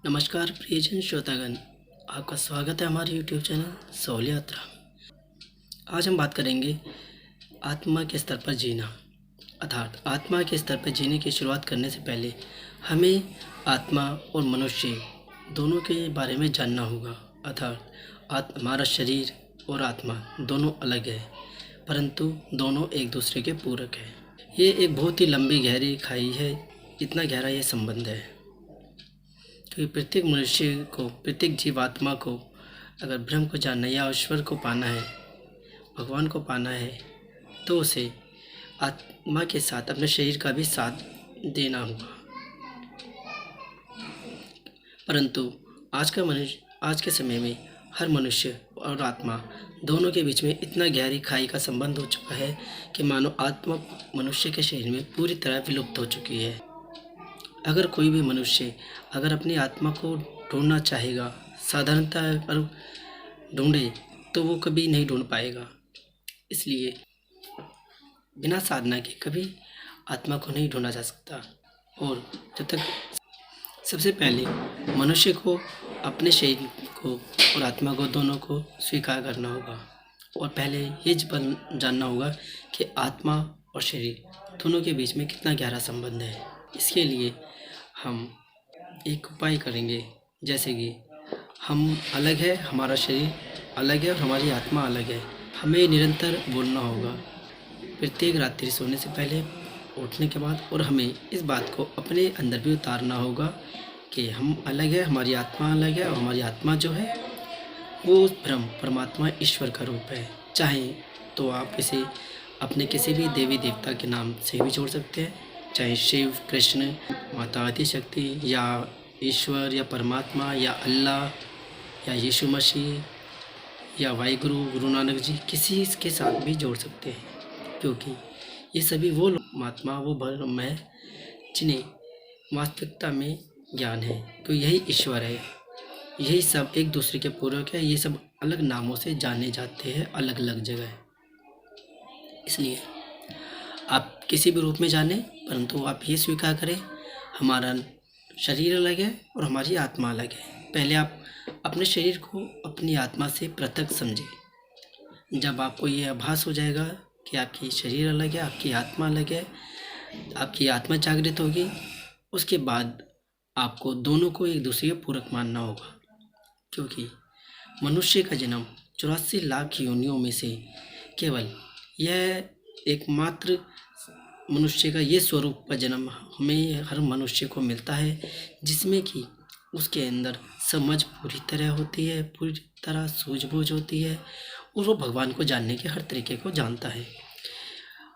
नमस्कार प्रियजन श्रोतागण, आपका स्वागत है हमारे YouTube चैनल सोल यात्रा। आज हम बात करेंगे आत्मा के स्तर पर जीना। अर्थात आत्मा के स्तर पर जीने की शुरुआत करने से पहले हमें आत्मा और मनुष्य दोनों के बारे में जानना होगा। अर्थात हमारा शरीर और आत्मा दोनों अलग है, परंतु दोनों एक दूसरे के पूरक है। ये एक बहुत ही लंबी गहरी खाई है, इतना गहरा ये संबंध है। क्योंकि प्रत्येक मनुष्य को, प्रत्येक जीवात्मा को अगर ब्रह्म को जानना या ईश्वर को पाना है, भगवान को पाना है, तो उसे आत्मा के साथ अपने शरीर का भी साथ देना होगा। परंतु आज के समय में हर मनुष्य और आत्मा दोनों के बीच में इतना गहरी खाई का संबंध हो चुका है कि मानो आत्मा मनुष्य के शरीर में पूरी तरह विलुप्त हो चुकी है। अगर कोई भी मनुष्य अगर अपनी आत्मा को ढूंढना चाहेगा, साधारणतः पर ढूंढे तो वो कभी नहीं ढूंढ पाएगा। इसलिए बिना साधना के कभी आत्मा को नहीं ढूंढा जा सकता। और जब तक सबसे पहले मनुष्य को अपने शरीर को और आत्मा को दोनों को स्वीकार करना होगा और पहले ये जानना होगा कि आत्मा और शरीर दोनों के बीच में कितना गहरा संबंध है। इसके लिए हम एक उपाय करेंगे, जैसे कि हम अलग है, हमारा शरीर अलग है और हमारी आत्मा अलग है। हमें निरंतर बोलना होगा प्रत्येक रात्रि सोने से पहले, उठने के बाद, और हमें इस बात को अपने अंदर भी उतारना होगा कि हम अलग है, हमारी आत्मा अलग है और हमारी आत्मा जो है वो ब्रह्म परमात्मा ईश्वर का रूप है। चाहे तो आप इसे अपने किसी भी देवी देवता के नाम से भी जोड़ सकते हैं, चाहे शिव, कृष्ण, माता आदिशक्ति या ईश्वर या परमात्मा या अल्लाह या यीशु मसीह या वाहिगुरु, गुरु नानक जी, किसी के साथ भी जोड़ सकते हैं। क्योंकि ये सभी वो महात्मा, वो ब्रह्म है जिन्हें वास्तविकता में ज्ञान है, क्योंकि यही ईश्वर है। यही सब एक दूसरे के पूरक है। ये सब अलग नामों से जाने जाते हैं अलग अलग जगह। इसलिए आप किसी भी रूप में जाने, परंतु आप ये स्वीकार करें हमारा शरीर अलग है और हमारी आत्मा अलग है। पहले आप अपने शरीर को अपनी आत्मा से पृथक समझें। जब आपको ये आभास हो जाएगा कि आपकी शरीर अलग है, आपकी आत्मा अलग है, आपकी आत्मा जागृत होगी, उसके बाद आपको दोनों को एक दूसरे के पूरक मानना होगा। क्योंकि मनुष्य का जन्म 84 लाख योनियों में से केवल यह एकमात्र मनुष्य का ये स्वरूप का जन्म हमें हर मनुष्य को मिलता है, जिसमें कि उसके अंदर समझ पूरी तरह होती है, पूरी तरह सूझबूझ होती है और वो भगवान को जानने के हर तरीके को जानता है।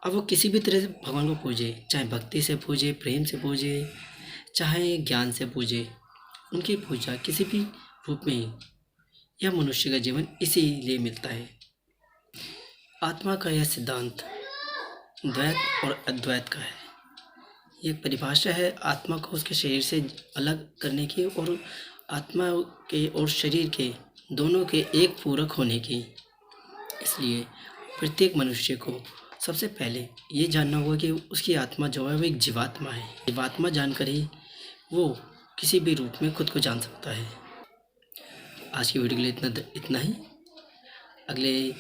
अब वो किसी भी तरह से भगवान को पूजे, चाहे भक्ति से पूजे, प्रेम से पूजे, चाहे ज्ञान से पूजे, उनकी पूजा किसी भी रूप में ही यह मनुष्य का जीवन इसीलिए मिलता है। आत्मा का यह सिद्धांत द्वैत और अद्वैत का है। ये एक परिभाषा है आत्मा को उसके शरीर से अलग करने की और आत्मा के और शरीर के दोनों के एक पूरक होने की। इसलिए प्रत्येक मनुष्य को सबसे पहले ये जानना होगा कि उसकी आत्मा जो है वो एक जीवात्मा है। जीवात्मा जानकर ही वो किसी भी रूप में खुद को जान सकता है। आज की वीडियो के लिए इतना ही। अगले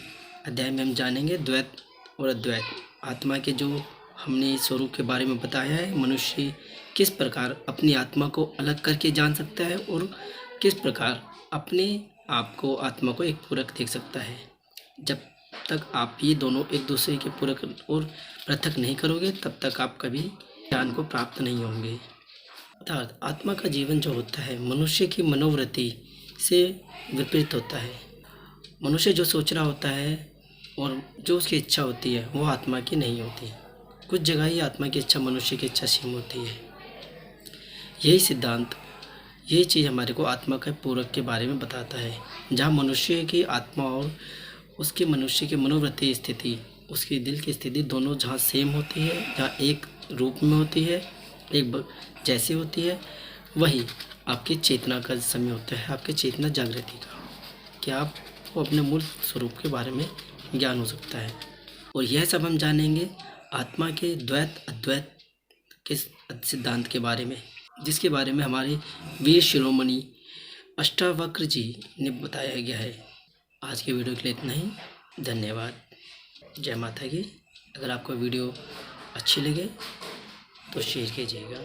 अध्याय में हम जानेंगे द्वैत और अद्वैत। आत्मा के जो हमने स्वरूप के बारे में बताया है, मनुष्य किस प्रकार अपनी आत्मा को अलग करके जान सकता है और किस प्रकार अपने आप को, आत्मा को एक पूरक देख सकता है। जब तक आप ये दोनों एक दूसरे के पूरक और पृथक नहीं करोगे, तब तक आप कभी ज्ञान को प्राप्त नहीं होंगे। अर्थात आत्मा का जीवन जो होता है मनुष्य की मनोवृत्ति से विपरीत होता है। मनुष्य जो सोच रहा होता है और जो उसकी इच्छा होती है वो आत्मा की नहीं होती। कुछ जगह ही आत्मा की इच्छा मनुष्य की इच्छा सीम होती है। यही सिद्धांत, यही चीज़ हमारे को आत्मा के पूरक के बारे में बताता है। जहाँ मनुष्य की आत्मा और उसके मनुष्य की मनोवृत्ति स्थिति, उसकी दिल की स्थिति दोनों जहाँ सेम होती है, जहाँ एक रूप में होती है, एक जैसी होती है, वही आपकी चेतना का समय होता है, आपकी चेतना जागृति का, कि आपको अपने मूल स्वरूप के बारे में ज्ञान हो सकता है। और यह सब हम जानेंगे आत्मा के द्वैत अद्वैत के सिद्धांत के बारे में। जिसके बारे में हमारे वीर शिरोमणि अष्टावक्र जी ने बताया गया है। आज के वीडियो के लिए इतना ही। धन्यवाद। जय माता की। अगर आपको वीडियो अच्छी लगे तो शेयर कीजिएगा।